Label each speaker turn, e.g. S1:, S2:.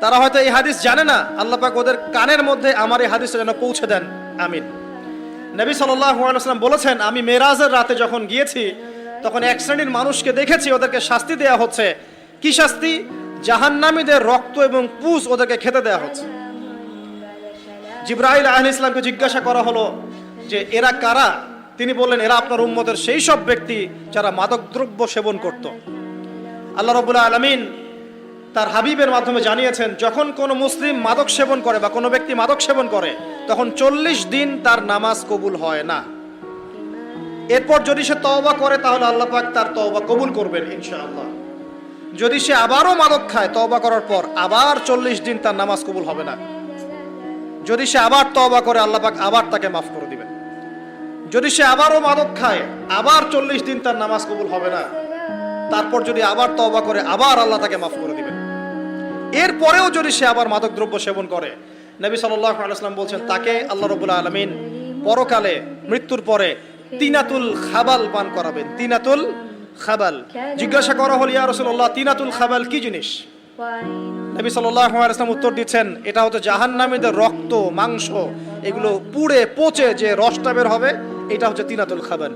S1: তারা হয়তো এই হাদিস জানে না, আল্লাহ পাক ওদের কানের মধ্যে আমার এই হাদিসটা যেন পৌঁছে দেন, আমিন। নবী সাল্লাল্লাহু আলাইহি ওয়াসাল্লাম বলেছেন, আমি মেরাজের রাতে যখন গিয়েছি তখন এক শ্রেণীর মানুষকে দেখেছি, ওদেরকে শাস্তি দেয়া হচ্ছে। কি শাস্তি? জাহান্নামীদের রক্ত এবং পুঁজ ওদেরকে খেতে দেয়া হচ্ছে। জিবরাইল আলাইহিস সালামকে জিজ্ঞাসা করা হলো যে এরা কারা? তিনি বললেন, এরা আপনার উম্মতের সেই সব ব্যক্তি যারা মাদকদ্রব্য সেবন করত। আল্লাহ রাব্বুল আলামিন তার হাবিবের মাধ্যমে জানিয়েছেন, যখন কোনো মুসলিম মাদক সেবন করে বা কোনো ব্যক্তি মাদক সেবন করে তখন 40 দিন তার নামাজ কবুল হয় না। এরপর যদি সে তওবা করে তাহলে আল্লাহ পাক তার তওবা কবুল করবেন ইনশাআল্লাহ। যদি সে আবারও মাদক খায় তওবা করার পর, আবার 40 দিন তার নামাজ কবুল হবে না। যদি সে আবার তওবা করে আল্লাহ পাক আবার তাকে মাফ করে দিবেন। যদি সে আবারও মাদক খায় আবার 40 দিন তার নামাজ কবুল হবে না। তারপর যদি আবার তওবা করে আবার আল্লাহ তাকে মাফ করে দিবেন। এরপরেও যদি সে আবার মাদক দ্রব্য সেবন করে, নবী সাল্লাল্লাহু আলাইহি ওয়াসাল্লাম বলছেন তাকে আল্লাহ রাব্বুল আলামিন পরকালে মৃত্যুর পরে তিনাতুল খাবাল পান করাবেন। তিনাতুল খাবাল। জিজ্ঞাসা করা হলো, ইয়া রাসূলুল্লাহ, তিনাতুল খাবাল কি জিনিস? নবী সাল্লাল্লাহু আলাইহি ওয়াসাল্লাম উত্তর দিচ্ছেন, এটা হচ্ছে জাহান্নামীদের রক্ত, মাংস, এগুলো পুড়ে পচে যে রসটা বের হবে, এটা হচ্ছে তিনাতুল খাবাল।